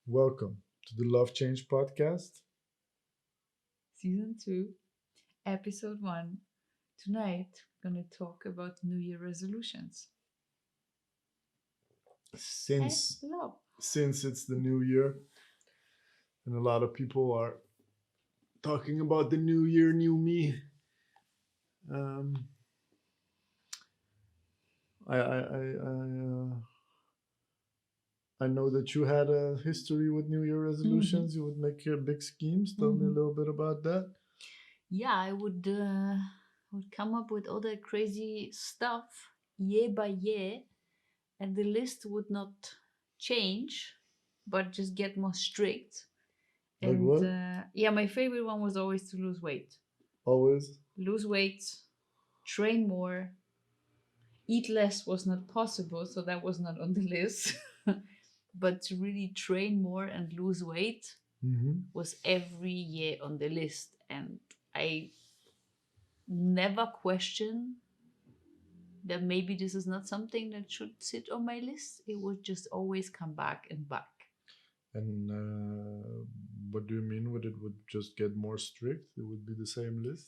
Welcome to the Love Change podcast. Season 2, Episode 1. Tonight, we're going to talk about New Year resolutions. Since Hello. since it's the new year and a lot of people are talking about the new year, new me. Um, I know that you had a history with New Year resolutions. You would make your big schemes. Tell me a little bit about that. Yeah, I would come up with all that crazy stuff year by year, and the list would not change, but just get more strict. Like And what? yeah, my favorite one was always to lose weight. Always. Lose weight, train more, eat less was not possible, so that was not on the list. But to really train more and lose weight Mm-hmm. was every year on the list. And I never question that maybe this is not something that should sit on my list. It would just always come back and back. And what do you mean? Would it would just get more strict? It would be the same list.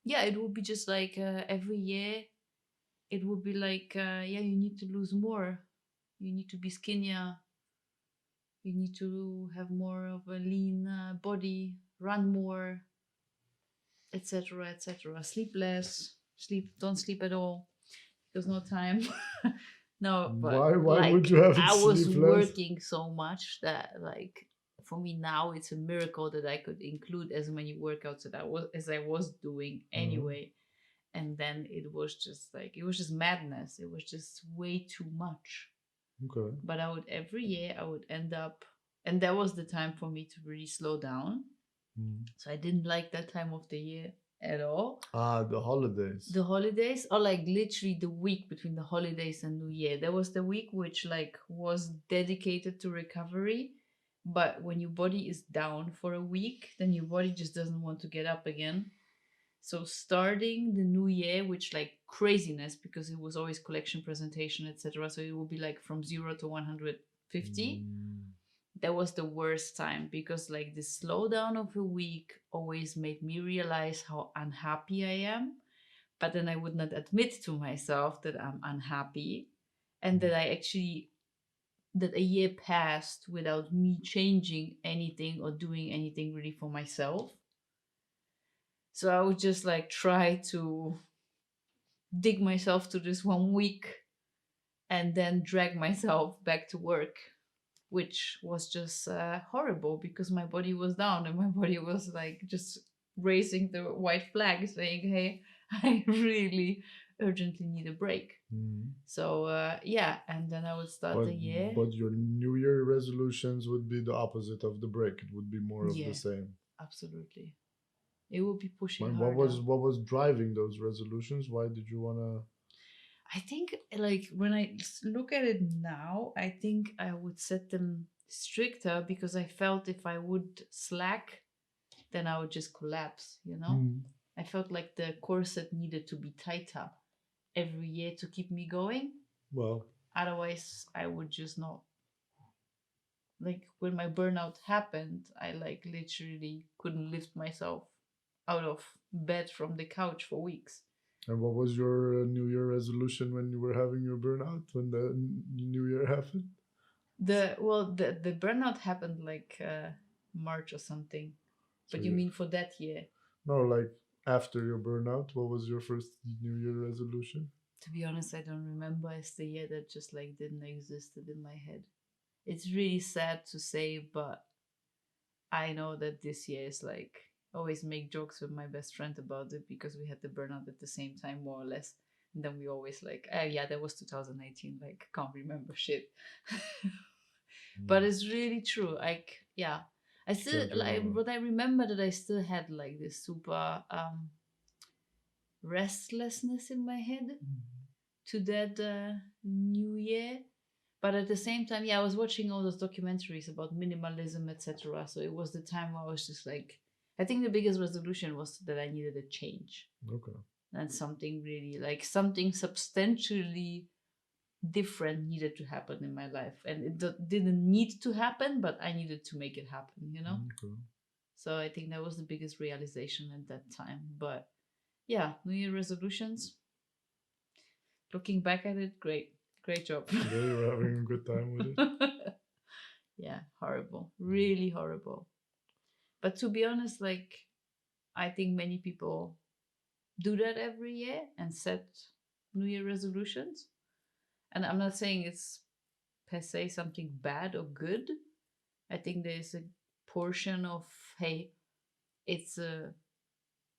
Yeah, it would be just like every year, it would be like, yeah, you need to lose more. You need to be skinnier. You need to have more of a lean body, run more, etc., etc. Sleep less, don't sleep at all. There's no time. No, but Why would like you have it I was sleepless? working so much that like for me now it's a miracle that I could include as many workouts that I was doing Uh-huh. anyway. And then it was just like it was just madness. It was just way too much. Okay. But every year I would end up, and that was the time for me to really slow down. Mm. So I didn't like that time of the year at all. Ah, the holidays. The holidays, or like literally the week between the holidays and New Year. There was the week which like was dedicated to recovery. But when your body is down for a week, then your body just doesn't want to get up again. So starting the new year, which like craziness because it was always collection presentation, etc. So it will be like from 0 to 150. Mm. That was the worst time because like the slowdown of a week always made me realize how unhappy I am. But then I would not admit to myself that I'm unhappy and that I actually that a year passed without me changing anything or doing anything really for myself. So I would just like try to dig myself to this 1 week and then drag myself back to work, which was just horrible because my body was down and my body was like just raising the white flag saying, hey, I really urgently need a break. Mm. So yeah, and then I would start But the year. but your New Year resolutions would be the opposite of the break. It would be more of the Yeah, same. absolutely. It would be pushing And harder. what was driving those resolutions? Why did you wanna? I think, like, when I look at it now, I think I would set them stricter because I felt if I would slack, then I would just collapse, you know? Mm. I felt like the corset needed to be tighter every year to keep me going. Well, Otherwise, I would just not. Like, when my burnout happened, I, like, literally couldn't lift myself out of bed from the couch for weeks. and what was your New Year resolution when you were having your burnout when the New Year happened? The burnout happened like March or something. So But you you mean for that year? no, like after your burnout, what was your first New Year resolution? To be honest, I don't remember. It's the year that just like didn't existed in my head. It's really sad to say, but I know that this year is like always make jokes with my best friend about it because we had the burnout at the same time, more or less. And then we always like, oh yeah, that was 2018. Like, can't remember shit. But Mm. it's really true. Like, yeah, I still Can't like, remember. but I remember that I still had like this super restlessness in my head to that new year. But at the same time, yeah, I was watching all those documentaries about minimalism, etc. So it was the time where I was just like, I think the biggest resolution was that I needed a change Okay. and something really like something substantially different needed to happen in my life, and it didn't need to happen, but I needed to make it happen, you know. Okay. So I think that was the biggest realization at that time. But yeah, New Year resolutions, looking back at it, great job. Yeah, you were having a good time with it. Yeah, horrible, really horrible. But to be honest, like, I think many people do that every year and set New Year resolutions. And I'm not saying it's per se something bad or good. I think there's a portion of, hey, it's a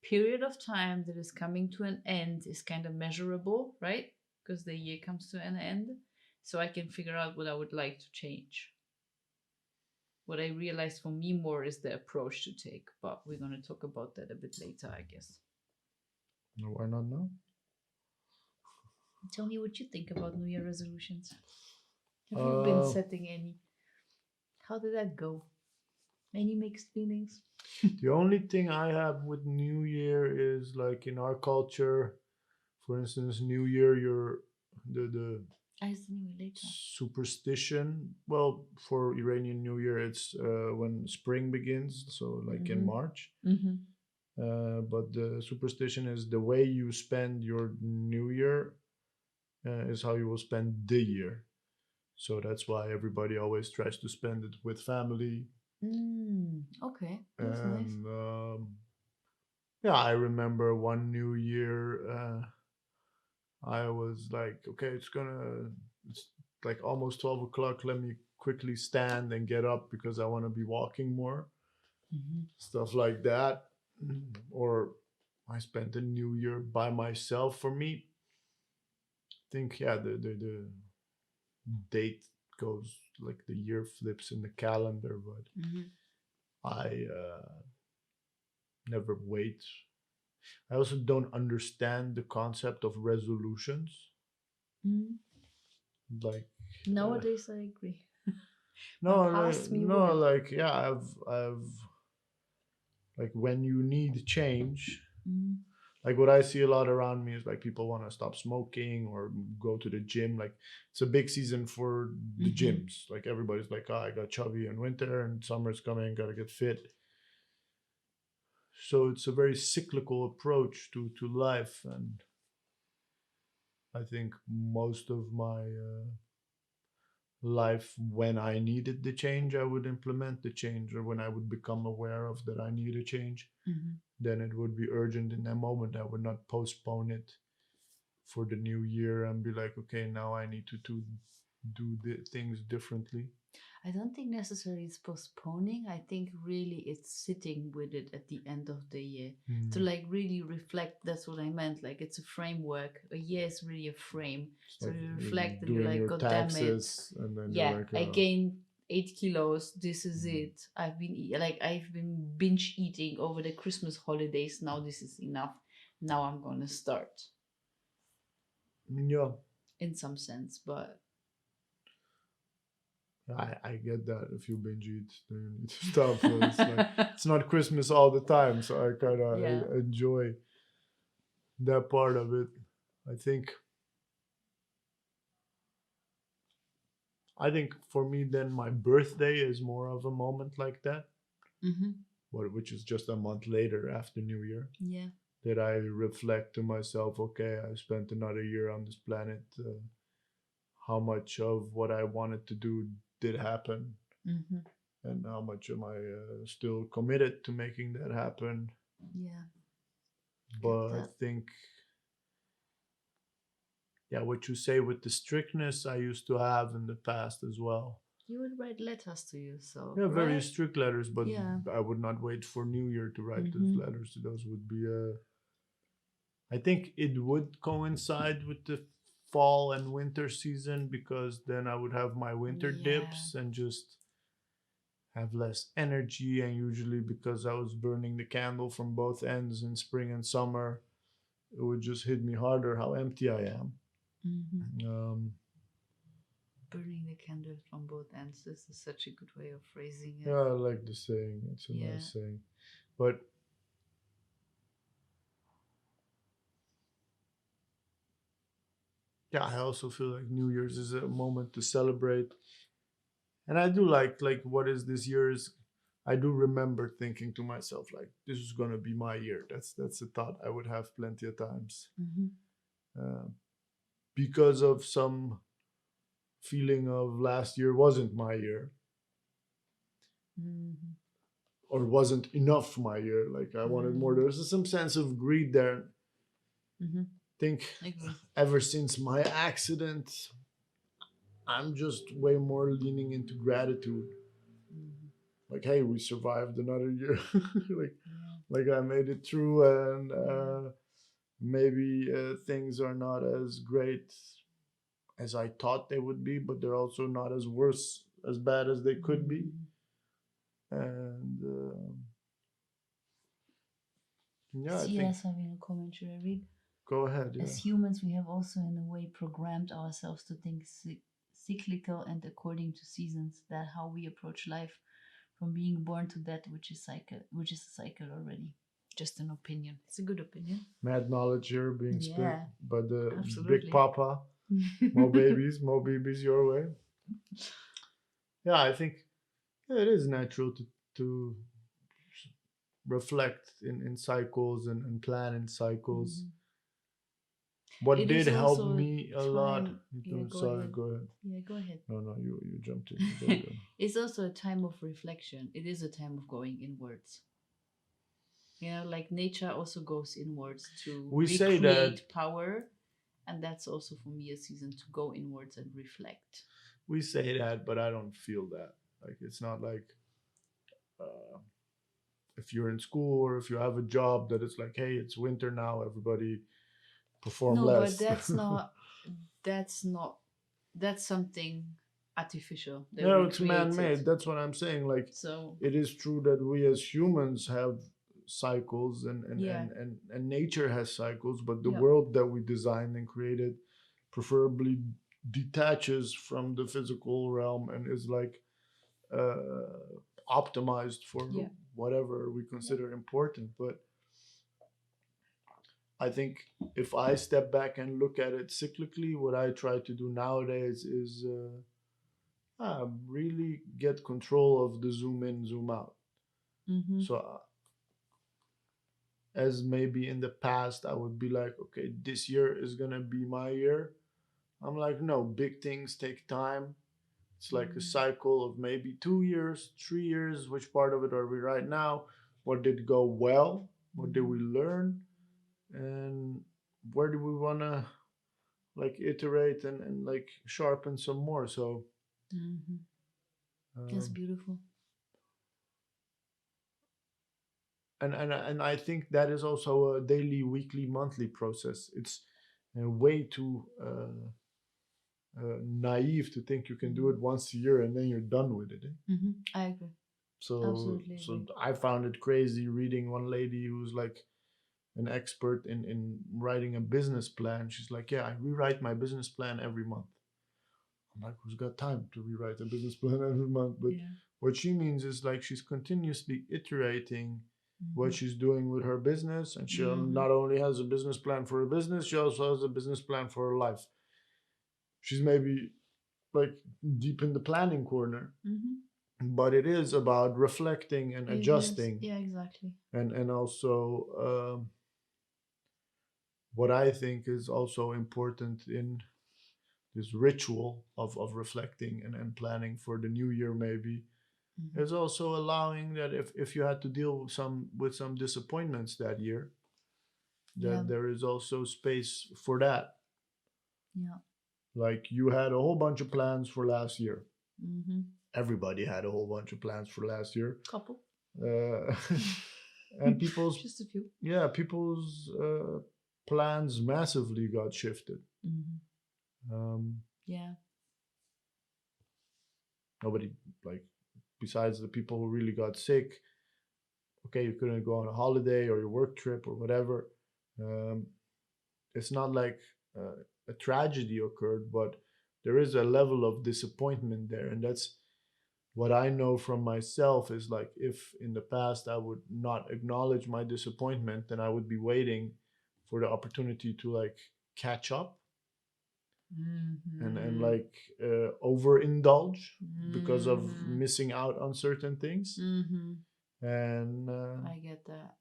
period of time that is coming to an end, is kind of measurable, right? Because the year comes to an end. So I can figure out what I would like to change. What I realized for me more is the approach to take, but we're going to talk about that a bit later, I guess. No, why not now? Tell me what you think about New Year resolutions. Have you been setting any? How did that go? Any mixed feelings? The only thing I have with New Year is like in our culture, for instance, New Year, you're the I see you later. superstition. Well, for Iranian New Year, it's when spring begins, so like in March. Mm-hmm. But the superstition is the way you spend your New Year is how you will spend the year. So that's why everybody always tries to spend it with family. Okay, that's nice. And yeah, I remember one New Year, I was like, okay, it's like almost 12 o'clock. Let me quickly stand and get up because I want to be walking more. Mm-hmm. Stuff like that. Or I spent the New Year by myself. For me, I think, yeah, the date goes like the year flips in the calendar, but Mm-hmm. I never wait. I also don't understand the concept of resolutions. Mm-hmm. Like, Nowadays, I agree. My no, past me no, wouldn't. like, yeah, I've, like, when you need change, Mm-hmm. like what I see a lot around me is like people want to stop smoking or go to the gym. Like, it's a big season for the Mm-hmm. gyms. Like, everybody's like, oh, I got chubby in winter and summer's coming, gotta get fit. So it's a very cyclical approach to life, and I think most of my life, when I needed the change, I would implement the change, or when I would become aware of that I need a change, Mm-hmm. then it would be urgent in that moment. I would not postpone it for the new year and be like, okay, now I need to do the things differently. I don't think necessarily it's postponing. I think really it's sitting with it at the end of the year to like really reflect. That's what I meant. Like, it's a framework. A year is really a frame. It's So like you reflect and you're doing like, your God damn it. taxes, and then you're Yeah, like, I gained 8 kilos. This is it. I've been binge eating over the Christmas holidays. Now this is enough. Now I'm gonna start yeah, in some sense, but I get that. If you binge eat, then you need to stop. It's like it's not Christmas all the time, so I kind of yeah. enjoy that part of it. I think I think for me, then my birthday is more of a moment like that, Mm-hmm. but which is just a month later after New Year, Yeah. that I reflect to myself, okay, I spent another year on this planet. How much of what I wanted to do did happen, Mm-hmm. and how much am I still committed to making that happen? Yeah. Get But I that. think, yeah, what you say with the strictness I used to have in the past as well. You would write letters to yourself, Yeah, very right? strict letters, but Yeah. I would not wait for New Year to write those Mm-hmm. letters. Those would be, I think it would coincide with the fall and winter season, because then I would have my winter Yeah. dips and just have less energy. And usually, because I was burning the candle from both ends in spring and summer, it would just hit me harder how empty I am. Mm-hmm. Um, Burning the candle from both ends. This is such a good way of phrasing yeah, it. I like the saying. It's a Yeah. nice saying. But Yeah, I also feel like New Year's is a moment to celebrate, and I do like what is this year's. I do remember thinking to myself like this is gonna be my year. That's a thought I would have plenty of times, Hmm. uh, because of some feeling of last year wasn't my year Hmm. or wasn't enough my year. Like I wanted more. Hmm. There's some sense of greed there. Hmm. Think I agree. ever since my accident, I'm just way more leaning into gratitude. Hmm. Like, hey, we survived another year. like, Yeah. like I made it through, and Yeah. maybe things are not as great as I thought they would be, but they're also not as worse, as bad as they could be. Hmm. And yeah, I See think us having a comment, should I read? go ahead. Yeah, As humans, we have also, in a way, programmed ourselves to think cyclical and according to seasons. That how we approach life, from being born to that which is a cycle already. Just an opinion. It's a good opinion. mad knowledge here being spit Yeah, by the Big absolutely. Papa. More babies your way. Yeah, I think yeah, it is natural to reflect in cycles and plan in cycles. Mhm. What It did is help also a me a lot? time. Yeah, go Sorry, ahead. go ahead. Yeah, go ahead. No, no, you jumped in. Go ahead. It's also a time of reflection. It is a time of going inwards. You know, like nature also goes inwards to We say that recreate power. And that's also for me a season to go inwards and reflect. but I don't feel that. Like it's not like uh, if you're in school or if you have a job that it's like, hey, it's winter now, everybody perform No, but less. that's not, that's something artificial that No, we it's man-made. created. That's what I'm saying. Like, So, it is true that we as humans have cycles, yeah, and nature has cycles, but the yeah, world that we designed and created preferably detaches from the physical realm and is like uh, optimized for yeah, whatever we yeah. consider important. But I think if I step back and look at it cyclically, what I try to do nowadays is really get control of the zoom in, zoom out. Mm-hmm. So, as maybe in the past, I would be like, okay, this year is gonna be my year. I'm like, no, big things take time. It's like a Mm-hmm. cycle of maybe 2 years, 3 years. Which part of it are we right now? What did go well? What did we Mm-hmm. learn? And where do we wanna like iterate and like sharpen some more? So, Mm-hmm. That's um, beautiful. and I think that is also a daily, weekly, monthly process. It's way too naive to think you can do Mm-hmm. it once a year and then you're done with it. Eh? Mm-hmm. I agree. So Absolutely so agree. I found it crazy reading one lady who's like an expert in writing a business plan. She's like, yeah, I rewrite my business plan every month. I'm like, who's got time to rewrite a business plan every month? But Yeah. what she means is like she's continuously iterating what Mm-hmm. she's doing with her business, and she Mm-hmm. not only has a business plan for her business, she also has a business plan for her life. She's maybe like deep in the planning corner, Mm-hmm. but it is about reflecting and It is. adjusting, Yeah, exactly. and also what I think is also important in this ritual of reflecting and planning for the new year maybe Mm-hmm. is also allowing that if you had to deal with some disappointments that year, Yeah. that there is also space for that. Yeah. Like you had a whole bunch of plans for last year. Mm-hmm. Everybody had a whole bunch of plans for last year. Couple. Uh, and people's Just a few. yeah, people's plans massively got shifted. Mm-hmm. Um, Yeah. nobody like besides the people who really got sick. Okay, you couldn't go on a holiday or your work trip or whatever. Um, it's not like a tragedy occurred, but there is a level of disappointment there, and that's what I know from myself is like if in the past I would not acknowledge my disappointment, then I would be waiting for the opportunity to like catch up. and Mm-hmm. like overindulge because of Mm-hmm. missing out on certain things. Mm-hmm. And I get that.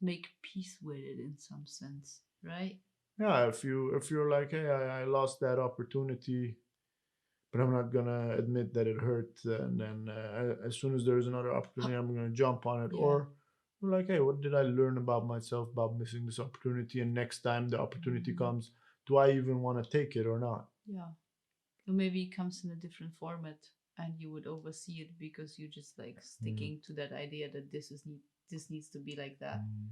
Make peace with it in some sense, right? yeah, if you're like, hey, I lost that opportunity, but I'm not gonna admit that it hurt, and then as soon as there's another opportunity, I'm gonna jump on it. Yeah. Or you're like, hey, what did I learn about myself about missing this opportunity? And next time the opportunity Mm-hmm. comes, do I even want to take it or not? Yeah. Or maybe it comes in a different format and you would oversee it because you just like Mm. sticking to that idea that this needs to be like that. Mm.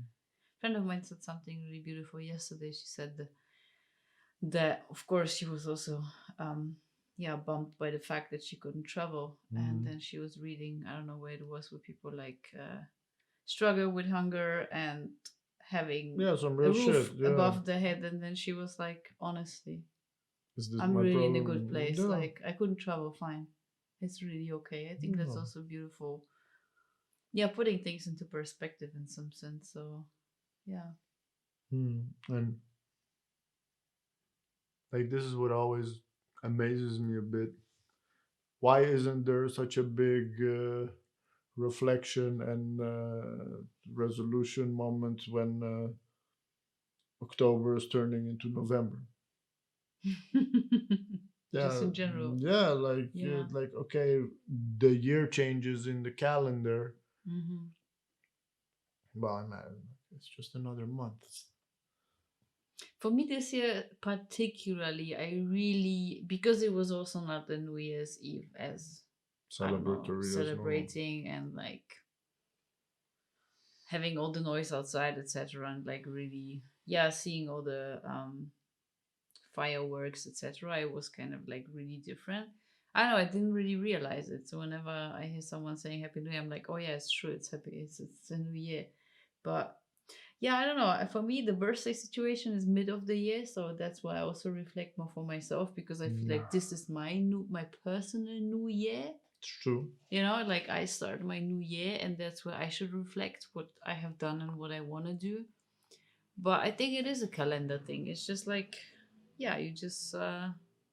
A friend of mine said something really beautiful yesterday. She said that of course she was also um yeah bummed by the fact that she couldn't travel, and Mm. then she was reading, I don't know where it was, where people like struggle with hunger and having Yeah, some a real shit. roof Yeah, above their head, and then she was like, honestly, is this I'm my really in a good problem? place. Yeah, Like I couldn't travel, fine. It's really okay. I think that's yeah. also beautiful. Yeah, putting things into perspective in some sense. So yeah. And like this is what always amazes me a bit. Why isn't there such a big reflection and resolution moment when October is turning into November? Just Yeah, in general. yeah, Yeah. like okay, the year changes in the calendar. Hmm. Well, man, it's just another month. For me this year particularly, I really, because it was also not the New Year's Eve as, I don't know, Celebratory as normal. celebrating and like having all the noise outside, etc., and like really, yeah, seeing all the fireworks, etc., it was kind of like really different. I don't know, I didn't really realize it. So whenever I hear someone saying Happy New Year, I'm like, oh yeah, it's true, it's happy, it's a new year. But yeah, I don't know. For me, the birthday situation is mid of the year, so that's why I also reflect more for myself, because I feel Mm, like this is my personal new year. it's true. You know, like I start my new year, and that's where I should reflect what I have done and what I want to do. But I think it is a calendar thing. It's just like, yeah, you just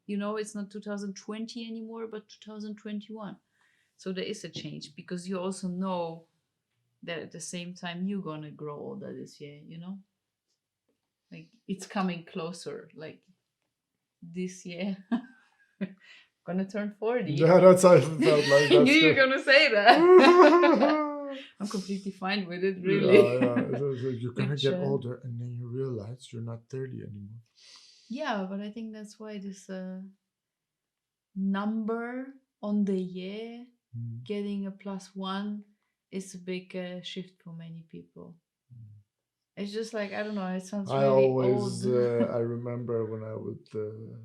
it's not 2020 anymore, but 2021. So there is a change, because you also know that at the same time you're gonna grow older this year. Like it's coming closer. Like this year, gonna turn 40. Yeah, that's how I felt like. I knew That's you were good. gonna say that. Yeah, I'm completely fine with it, really. yeah. So you're gonna Which, get older, and then you realize you're not 30 anymore. yeah, but I think that's why this number on the year, Mm. getting a +1, is a big shift for many people. It's just like, I don't know, it sounds I really old. always, I remember when I would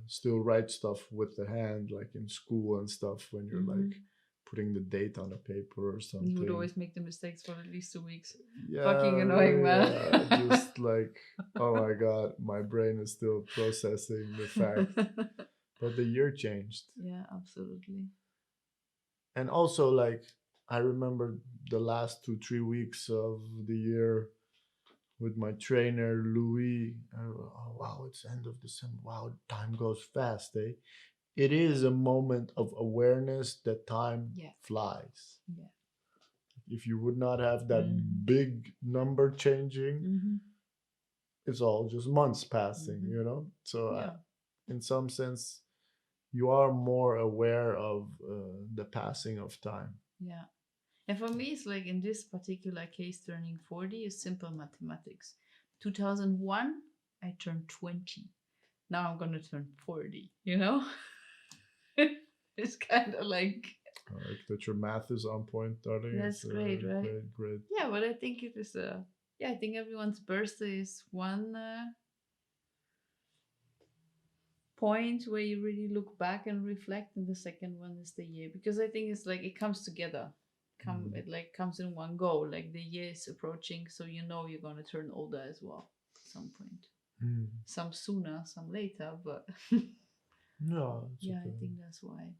still write stuff with the hand, like in school and stuff, when you're like Hmm. putting the date on a paper or You would something. always make the mistakes for at least 2 weeks. Fucking Yeah, annoying, man. yeah, just like, oh my God, my brain is still processing the fact that the year changed. Yeah, absolutely. And also, like, I remember the last 2 3 weeks of the year with my trainer Louis. Oh wow, it's end of December. Wow, time goes fast, eh? It is a moment of awareness that time Yeah, flies. yeah. If you would not have that Hmm. big number changing, Hmm. it's all just months passing, Hmm. you know? So, Yeah, in some sense, you are more aware of the passing of time. yeah. And for me, it's like in this particular case, turning 40 is simple mathematics. 2001, I turned 20. Now I'm gonna turn 40, you know? It's kind of like, I like that your math is on point, darling. It's that's great, right? great, great. Yeah, but I think it is yeah, I think everyone's birthday is one point where you really look back and reflect, and the second one is the year, because I think it's like it comes together. Mm. It like comes in one go. Like the year is approaching, so you know you're gonna turn older as well at some point. Mm. Some sooner, some later, but No, it's yeah, I okay. think that's why.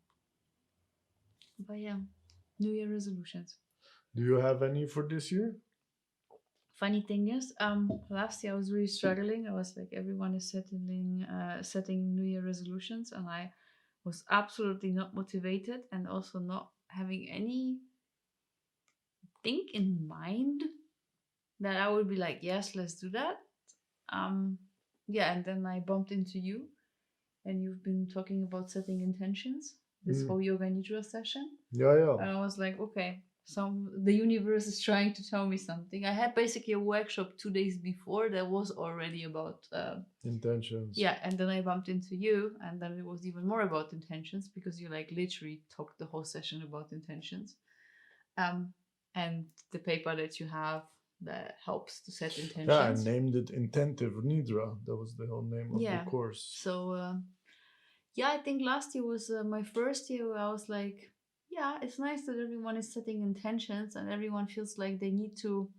But yeah, New Year resolutions. Do you have any for this year? Funny thing is, last year I was really struggling. I was like, everyone is setting New Year resolutions, and I was absolutely not motivated, and also not having anything in mind that I would be like, yes, let's do that. Um, yeah, and then I bumped into you, and you've been talking about setting intentions this Mm. whole yoga nidra session. Yeah, yeah. And I was like, okay, the universe is trying to tell me something. I had basically a workshop 2 days before that was already about Intentions. yeah, and then I bumped into you, and then it was even more about intentions because you like literally talked the whole session about intentions. Um, and the paper that you have that helps to set Yeah, I intentions. named it Intentive Nidra. That was the whole name of the Yeah. course. So yeah, I think last year was my first year where I was like, yeah, it's nice that everyone is setting intentions and everyone feels like they need to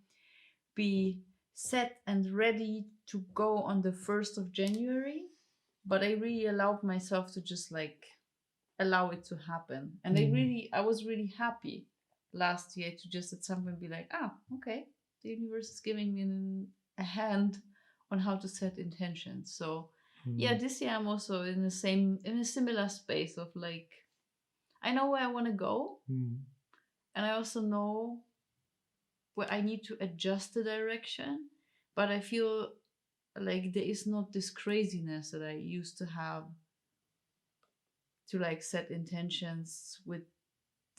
be set and ready to go on the 1st of January. But I really allowed myself to just like allow it to happen. And I was really happy last year to just at some point be like, ah, okay, the universe is giving me a hand on how to set intentions. So yeah, this year I'm also in a similar space of like, I know where I want to go, and I also know where I need to adjust the direction, but I feel like there is not this craziness that I used to have to like set intentions with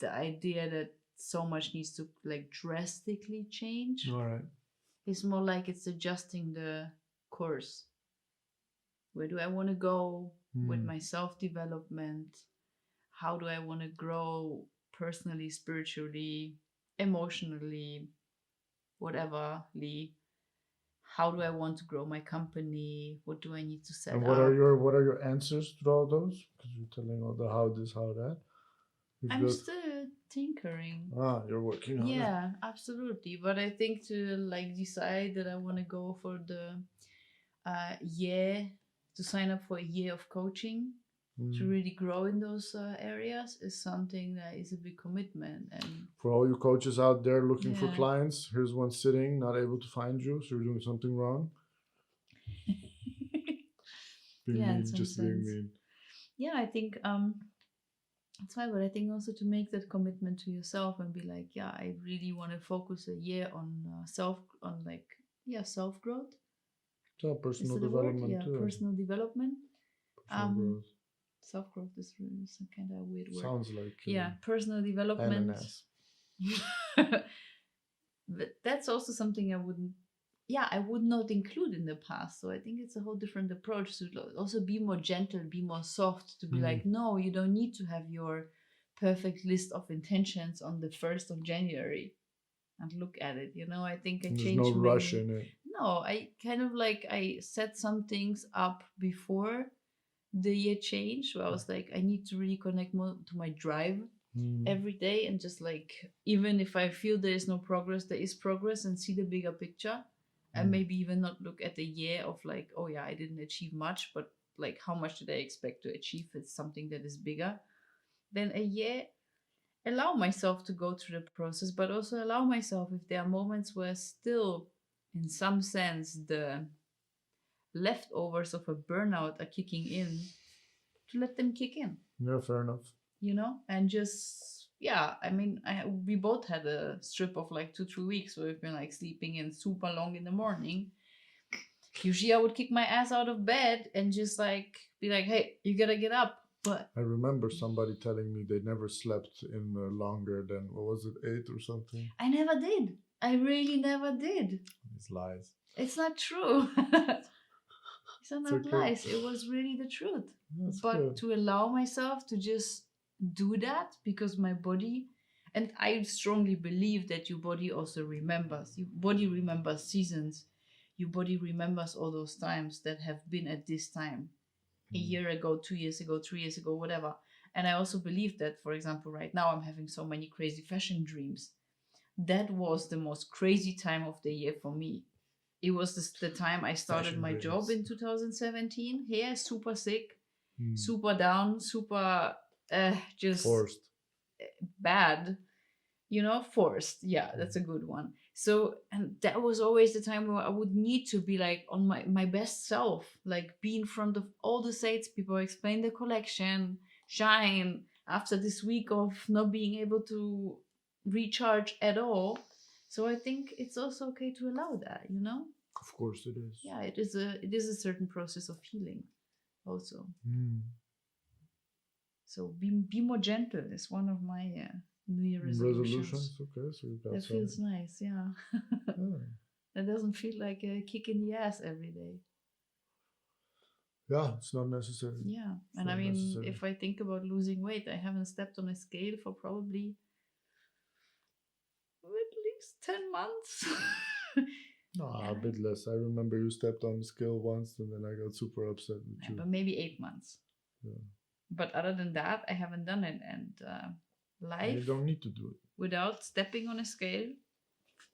the idea that so much needs to like drastically change. All right. It's more like it's adjusting the course. Where do I want to go with my self development? How do I want to grow personally, spiritually, emotionally, whatever? How do I want to grow my company? What do I need to set And up? what are your answers to all those? Because you're telling all the how this, how that. I'm still tinkering. You're working on it. Yeah, absolutely. But I think to like decide that I want to go for the year to sign up for a year of coaching to really grow in those areas is something that is a big commitment. And For all you coaches out there looking for Yeah. clients, here's one sitting, not able to find you, so you're doing something wrong. Being Yeah, in mean, some just being sense. mean. Yeah, I think that's why. But I think also to make that commitment to yourself and be like, yeah, I really want to focus a year on self growth. So Is personal it a word? development Yeah, too. personal development. Personal growth. Self growth is really some kind of weird word. Sounds like Yeah, personal development. ananas. But that's also something I would not include in the past. So I think it's a whole different approach to also be more gentle, be more soft, to be like, no, you don't need to have your perfect list of intentions on the 1st of January and look at it. I think I There's changed no rush many. in it. No, I kind of like I set some things up before the year change where I was like, I need to really connect more to my drive every day, and just like, even if I feel there is no progress, there is progress, and see the bigger picture, and maybe even not look at the year of like, oh yeah, I didn't achieve much, but like, how much did I expect to achieve? It's something that is bigger than a year. Allow myself to go through the process, but also allow myself, if there are moments where still, in some sense, the leftovers of a burnout are kicking in, to let them kick in. Yeah, fair enough. And just, yeah, I mean, we both had a strip of like 2-3 weeks where we've been like sleeping in super long in the morning. Usually I would kick my ass out of bed and just like be like, hey, you gotta get up. But I remember somebody telling me they never slept in longer than, what was it, 8 or something? I never did. I really never did. These lies. It's not true. These are not okay. lies. It was really the truth. That's But good. to allow myself to just do that, because my body, and I strongly believe that your body also remembers. Your body remembers seasons. Your body remembers all those times that have been at this time, a year ago, 2 years ago, 3 years ago, whatever. And I also believe that, for example, right now I'm having so many crazy fashion dreams. That was the most crazy time of the year for me. It was the time I started Fashion my dreams. job in 2017. Hair super sick, super down, super just Forced. bad, forced. Yeah, that's a good one. So, and that was always the time where I would need to be like on my best self, like be in front of all the sites people, explain the collection, shine after this week of not being able to recharge at all. So I think it's also okay to allow that. Of course it is. Yeah, it is a certain process of healing also. Mm. So be more gentle is one of my New Year resolutions. Okay, so you got That some. feels nice, yeah. Yeah. That doesn't feel like a kick in the ass every day. Yeah, it's not necessary. Yeah, It's and I not mean, necessary. if I think about losing weight, I haven't stepped on a scale for probably at least 10 months. No, a Yeah. bit less. I remember you stepped on the scale once, and then I got super upset with Yeah, you. but maybe 8 months. Yeah. But other than that, I haven't done it. And And you life don't need to do it. without stepping on a scale,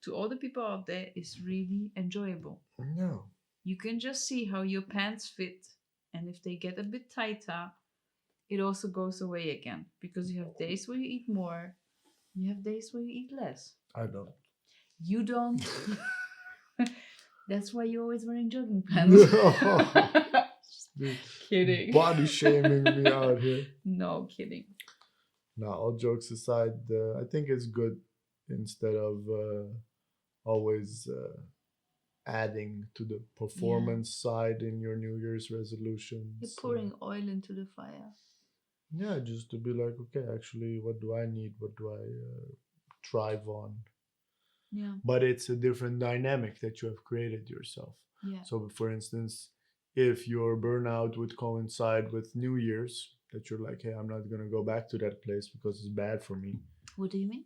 to all the people out there, is really enjoyable. No. You can just see how your pants fit, and if they get a bit tighter, it also goes away again, because you have days where you eat more, you have days where you eat less. I don't. You don't. That's why you're always wearing jogging pants. Kidding. Body shaming me out here. No, kidding. Now, all jokes aside, I think it's good instead of always adding to the performance side in your New Year's resolutions. You're pouring oil into the fire. Yeah, just to be like, okay, actually, what do I need? What do I thrive on? Yeah. But it's a different dynamic that you have created yourself. Yeah. So, for instance, if your burnout would coincide with New Year's, that you're like, hey, I'm not going to go back to that place because it's bad for me. What do you mean?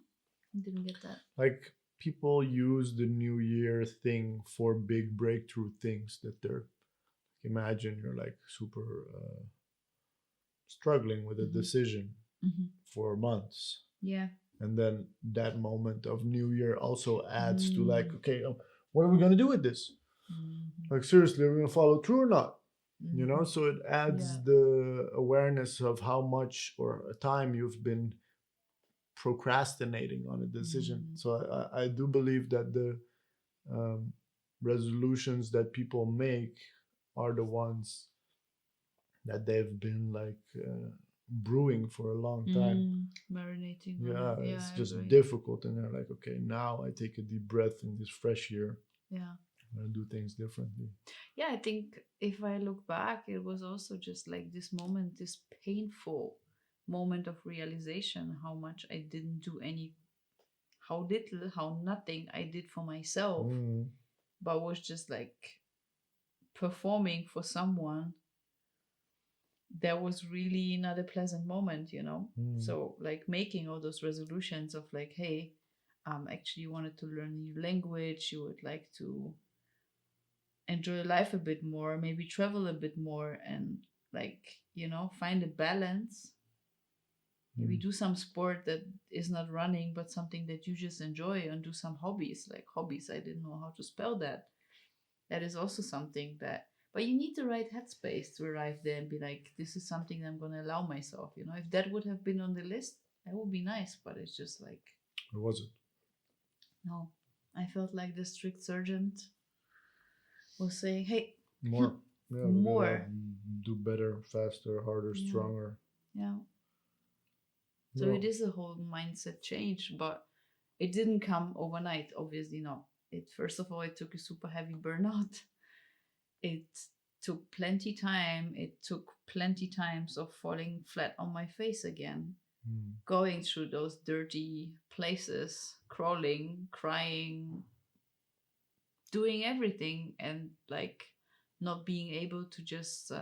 I didn't get that. Like, people use the New Year thing for big breakthrough things that they're, imagine you're like super struggling with a decision for months. Yeah. And then that moment of New Year also adds to like, okay, what are we going to do with this? Like, seriously, are we going to follow through or not? So it adds the awareness of how much or time you've been procrastinating on a decision. So I do believe that the resolutions that people make are the ones that they've been like brewing for a long time. Marinating. Yeah, it's I just agree. difficult. And they're like, okay, now I take a deep breath in this fresh year. Yeah. I'm going to do things differently. Yeah, I think if I look back, it was also just like this moment, this painful moment of realization how much I didn't do how little, how nothing I did for myself, but was just like performing for someone. That was really not a pleasant moment, So like making all those resolutions of like, hey, actually you wanted to learn a new language, you would like to enjoy life a bit more, maybe travel a bit more, and like, find a balance. Maybe do some sport that is not running, but something that you just enjoy, and do some hobbies. Like hobbies, I didn't know how to spell that. That is also something that, but you need the right headspace to arrive there and be like, this is something I'm going to allow myself. If that would have been on the list, that would be nice, but it's just like. Or was it? No, I felt like the strict surgeon was saying, hey, more. Yeah, more. Do better, faster, harder, stronger. Yeah. So it is a whole mindset change, but it didn't come overnight, obviously not. First of all, it took a super heavy burnout. It took plenty time. It took plenty times of falling flat on my face again, going through those dirty places, crawling, crying, doing everything, and like not being able to just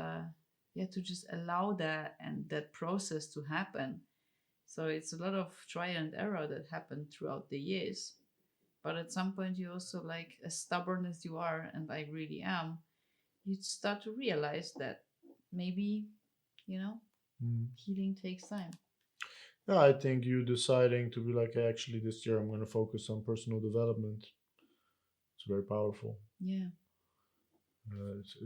allow that and that process to happen. So it's a lot of trial and error that happened throughout the years. But at some point, you also, like, as stubborn as you are, and I really am, you start to realize that maybe, healing takes time. Yeah, I think you deciding to be like, hey, actually, this year I'm going to focus on personal development. It's very powerful. Yeah. It's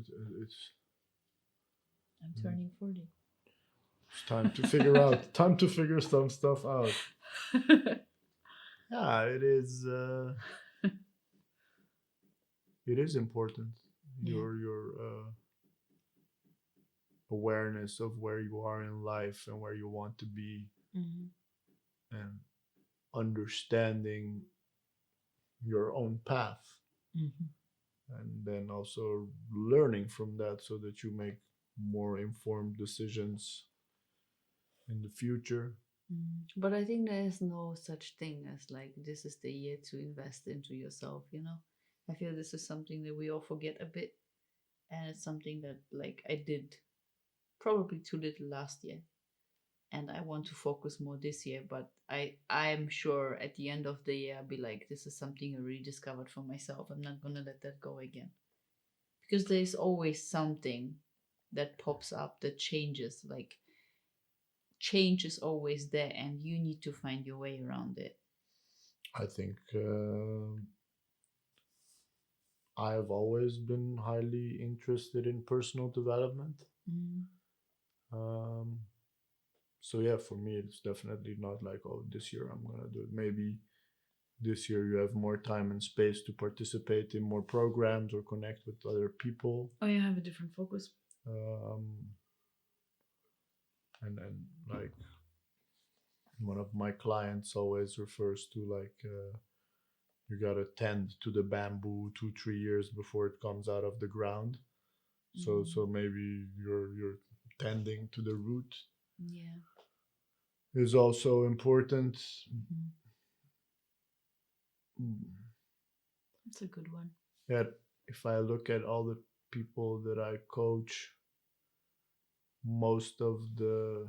I'm turning 40. It's time to figure some stuff out. Yeah, it is important. Yeah. Your awareness of where you are in life and where you want to be, Hmm. and understanding your own path, Hmm. and then also learning from that so that you make more informed decisions in the future. But I think there is no such thing as like this is the year to invest into yourself, you know? I feel this is something that we all forget a bit. And it's something that like I did probably too little last year. And I want to focus more this year, but I'm sure at the end of the year I'll be like, this is something I rediscovered for myself. I'm not gonna let that go again. Because there's always something that pops up that changes. Like change is always there and you need to find your way around it. I think I've always been highly interested in personal development. Mm. Um, so yeah, for me, it's definitely not like, oh, this year I'm gonna do it. Maybe this year you have more time and space to participate in more programs or connect with other people. Oh, you have a different focus. Um, and like one of my clients always refers to like you gotta tend to the bamboo 2 3 years before it comes out of the ground. So Mm. maybe you're tending to the root Yeah. is also important. Hmm. That's a good one. Yet if I look at all the people that I coach, most of the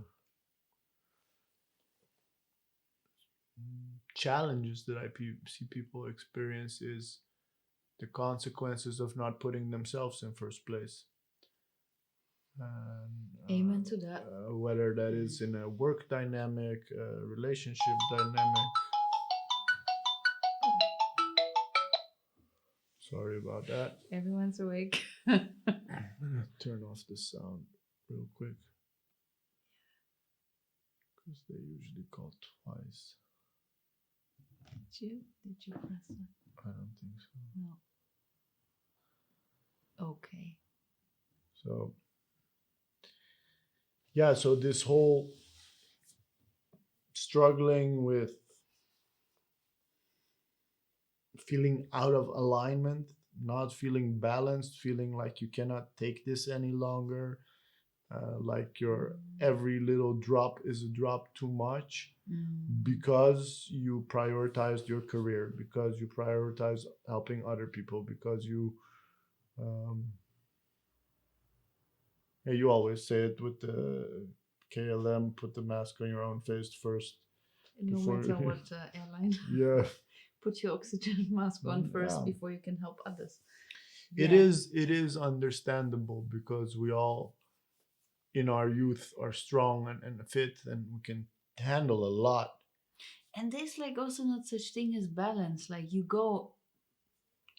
challenges that see people experience is the consequences of not putting themselves in first place. And Amen to that. whether that is in a work dynamic, a relationship dynamic. Sorry about that. Everyone's awake. I'm gonna turn off the sound real quick because they usually call twice. Did you? Did you press it? I don't think so. No. Okay. So yeah, so this whole struggling with feeling out of alignment, not feeling balanced, feeling like you cannot take this any longer, like your every little drop is a drop too much Mm. because you prioritized your career, because you prioritize helping other people, because um, yeah, you always say it with the KLM, put the mask on your own face first No before. matter what airline, Yeah, put your oxygen mask on first yeah. before you can help others. It Yeah. is it is understandable because we all in our youth are strong and fit and we can handle a lot. And there's like also not such thing as balance. Like you go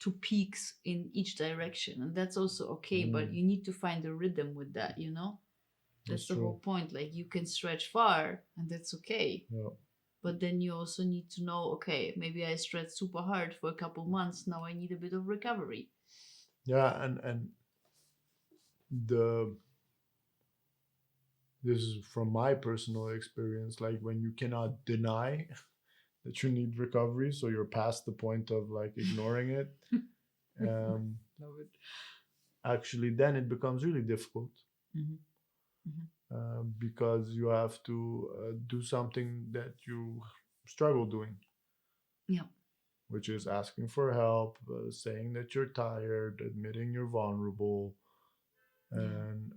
to peaks in each direction, and that's also okay. But Mm, you need to find a rhythm with that. You know, that's that's the true. whole point. Like you can stretch far, and that's okay. Yeah. But then you also need to know, okay, maybe I stretched super hard for a couple months. Now I need a bit of recovery. Yeah, and the this is from my personal experience, like when you cannot deny that you need recovery, so you're past the point of like ignoring it. Um, Love it. actually, then it becomes really difficult Hmm. Hmm. because you have to do something that you struggle doing, Yeah. which is asking for help, saying that you're tired, admitting you're vulnerable, Yeah. and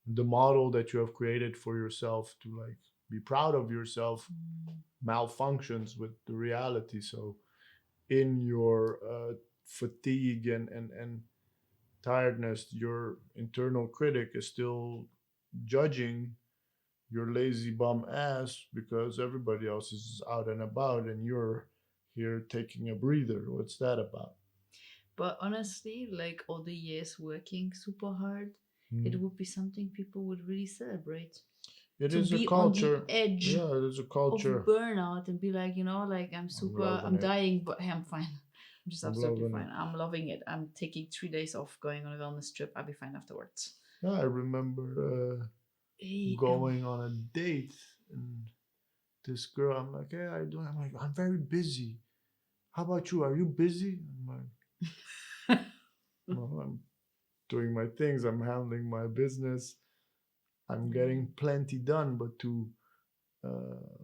the model that you have created for yourself to like be proud of yourself Mm. malfunctions with the reality. So in your fatigue and tiredness, your internal critic is still judging your lazy bum ass because everybody else is out and about and you're here taking a breather. What's that about? But honestly, like all the years working super hard, it Mm. would be something people would really celebrate. It to is a be on the culture. edge Yeah, it is a of culture. burnout and be like, like I'm loving I'm it. dying, but hey, I'm fine. I'm just I'm absolutely loving it. fine. I'm loving it. I'm taking 3 days off, going on a wellness trip. I'll be fine afterwards. Yeah, I remember AM. going on a date and this girl. I'm like, hey, I do. I'm like, I'm very busy. How about you? Are you busy? I'm like, well, I'm doing my things. I'm handling my business. I'm getting plenty done, but to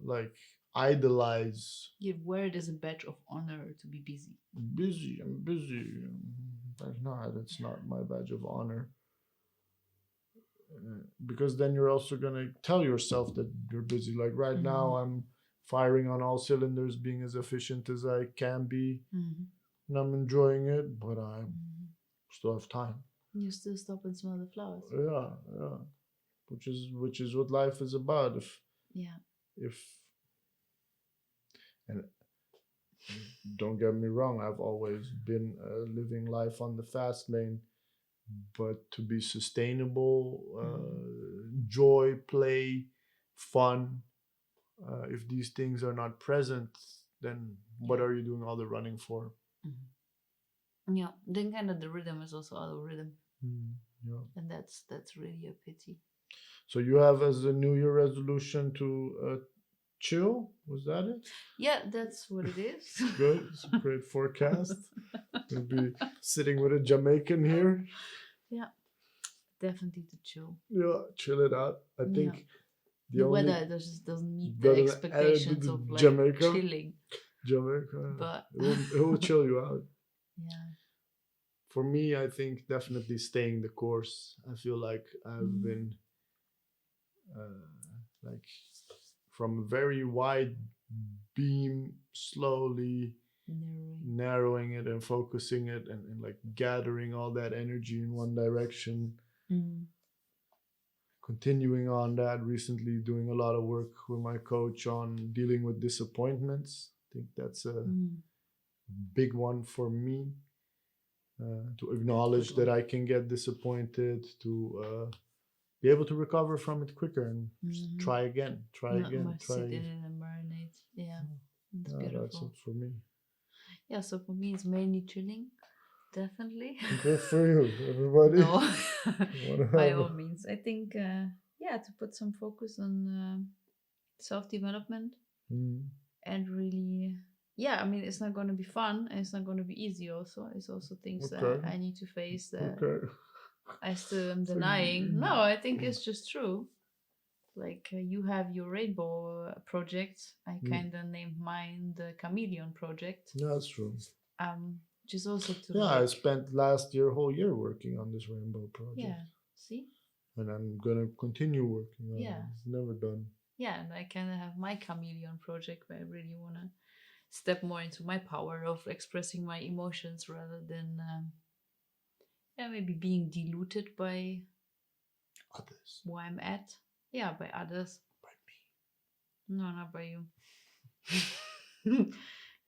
like idolize You wear it as a badge of honor to be busy. busy. I'm busy. Like, no, that's not my badge of honor. Because then you're also gonna tell yourself that you're busy. Like right now, I'm firing on all cylinders, being as efficient as I can be, Mm-hmm. and I'm enjoying it. But I Mm-hmm. still have time. You still stop and smell the flowers. Yeah, yeah. Which is what life is about. Yeah. If and don't get me wrong, I've always been living life on the fast lane, but to be sustainable, joy, play, fun, if these things are not present, then what Yeah. are you doing all the running for? Yeah. Then kind of the rhythm is also out of rhythm, Yeah. and that's really a pity. So you have as a New Year resolution to chill. Was that it? Yeah, that's what it is. Good. It's a great forecast. We'll be sitting with a Jamaican here. Yeah, definitely to chill. Yeah, chill it out. I Yeah. think the The only weather just doesn't meet the doesn't expectations of like Jamaica. chilling. Jamaica. But It will chill you out. yeah. For me, I think definitely staying the course. I feel like I've been like from a very wide beam, slowly narrowing it and focusing it, and like gathering all that energy in one direction. Continuing on that, recently doing a lot of work with my coach on dealing with disappointments. I think that's a big one for me. To acknowledge that I can get disappointed, to be able to recover from it quicker and just try again, Not much sit in it and marinate. Yeah, that's beautiful. That's it for me. Yeah, so for me, it's mainly chilling. Definitely. Good for you, everybody. No, by all means. I think, yeah, to put some focus on self development and really, yeah, I mean, it's not going to be fun and it's not going to be easy, also. It's also things that I need to face that I still am denying. No, I think it's just true. Like you have your rainbow project. I kind of named mine the chameleon project. Yeah, that's true. Just also to I spent last year whole year working on this rainbow project. Yeah, see. And I'm gonna continue working on it. It's never done. Yeah, and I kind of have my chameleon project where I really want to step more into my power of expressing my emotions rather than maybe being diluted by others, where I'm at. Yeah, by others. By me. No, not by you.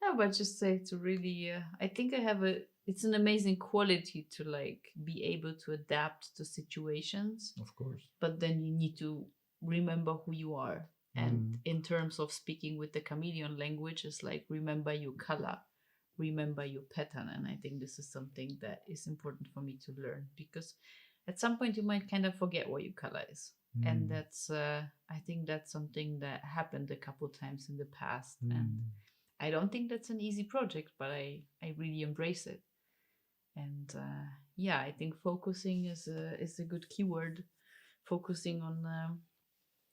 Yeah, but just say to really, I think I have it's an amazing quality to like be able to adapt to situations. Of course. But then you need to remember who you are. And in terms of speaking with the chameleon language, it's like remember your color, remember your pattern. And I think this is something that is important for me to learn, because at some point you might kind of forget what your color is. And that's I think that's something that happened a couple times in the past. And I don't think that's an easy project, but I really embrace it. And yeah, I think focusing is a good keyword. Focusing on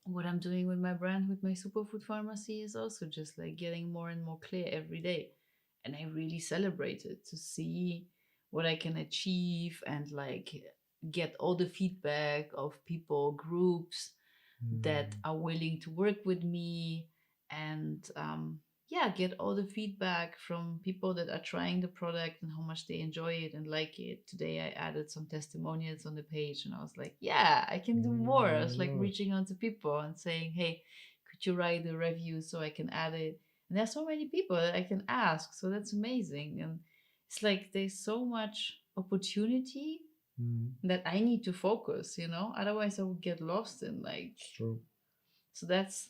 what I'm doing with my brand, with my superfood pharmacy, is also just like getting more and more clear every day. And I really celebrate it to see what I can achieve and like get all the feedback of people, groups that are willing to work with me, and yeah, get all the feedback from people that are trying the product and how much they enjoy it and like it. Today I added some testimonials on the page and I was like, yeah, I can do more. I was like reaching out to people and saying, hey, could you write a review so I can add it? And there's so many people that I can ask, so that's amazing. And it's like there's so much opportunity that I need to focus, otherwise I would get lost in like it's true. So that's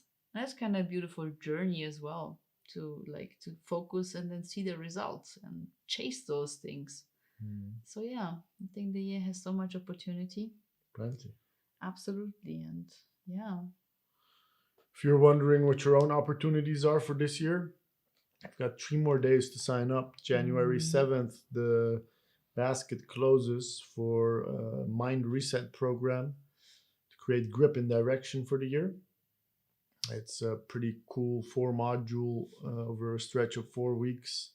kind of a beautiful journey as well, to like to focus and then see the results and chase those things. Mm, So yeah, I think the year has so much opportunity. plenty. Absolutely. And yeah. If you're wondering what your own opportunities are for this year, I've got 3 more days to sign up. January Mm. 7th, the basket closes for a Mind Reset program to create grip and direction for the year. It's a pretty cool 4 module over a stretch of 4 weeks,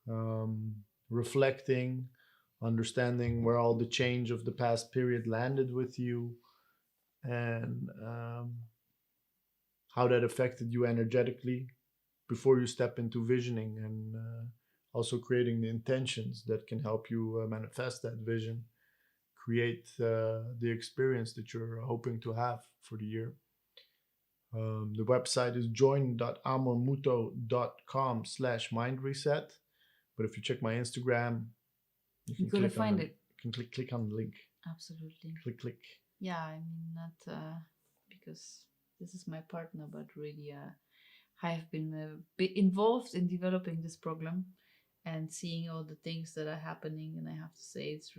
um, reflecting, understanding where all the change of the past period landed with you, and how that affected you energetically before you step into visioning, and also creating the intentions that can help you manifest that vision, create the experience that you're hoping to have for the year. The website is join.amormuto.com/mind reset. But if you check my Instagram, you You're can gonna click on the find it. click on the link. Absolutely. Click. Yeah, I mean not because this is my partner, but really I have been a bit involved in developing this program and seeing all the things that are happening, and I have to say it's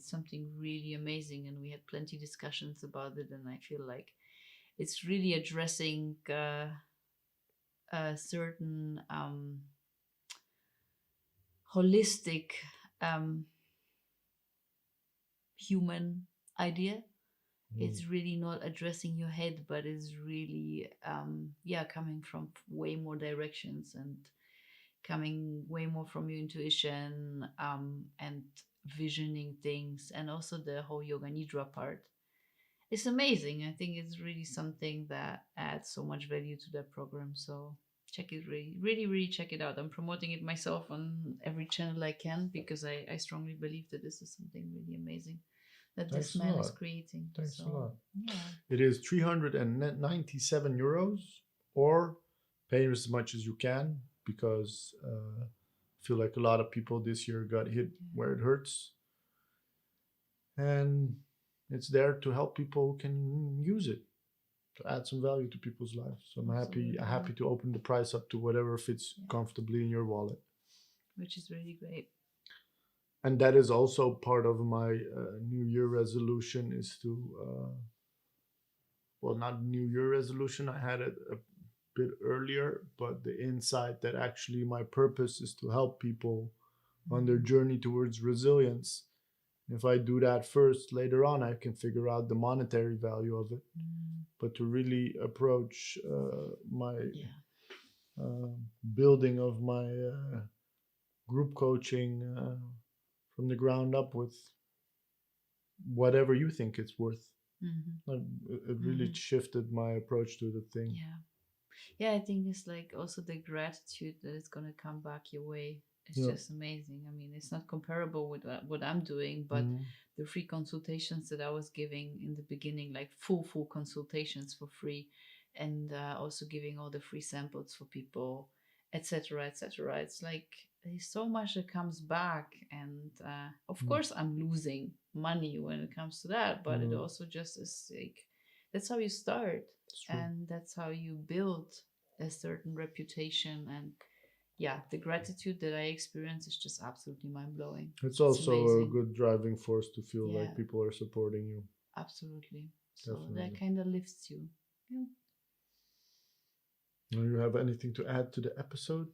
something really amazing, and we had plenty discussions about it, and I feel like it's really addressing a certain holistic um, human idea. Mm. It's really not addressing your head, but it's really yeah, coming from way more directions and coming way more from your intuition, and visioning things, and also the whole yoga nidra part. It's amazing. I think it's really something that adds so much value to that program. So check it, really check it out. I'm promoting it myself on every channel I can, because I strongly believe that this is something really amazing that this Thanks a man is lot. creating. Thanks a So lot. yeah. It is 397 euros, or pay as much as you can, because I feel like a lot of people this year got hit where it hurts. And it's there to help people who can use it to add some value to people's lives. So I'm Absolutely. happy to open the price up to whatever fits Yeah. comfortably in your wallet. Which is really great. And that is also part of my New Year resolution, is to well, not New Year resolution. I had it a bit earlier, but the insight that actually my purpose is to help people on their journey towards resilience. If I do that first, later on, I can figure out the monetary value of it. But to really approach my Yeah. uh, building of my group coaching from the ground up with whatever you think it's worth. Mm-hmm. It really shifted my approach to the thing. Yeah. Yeah, I think it's like also the gratitude that it's gonna come back your way. It's Yeah. just amazing. I mean, it's not comparable with what I'm doing, but Mhm. the free consultations that I was giving in the beginning, like full consultations for free, and also giving all the free samples for people, etc., etc. It's like there's so much that comes back, and of Mm. course I'm losing money when it comes to that, but it Mm. also just is like that's how you start, It's true. and that's how you build a certain reputation. And yeah, the gratitude that I experience is just absolutely mind-blowing. It's It's also a amazing. good driving force to feel Yeah, like people are supporting you. absolutely. So that Definitely. kind of lifts you. Yeah. Do you have anything to add to the episode?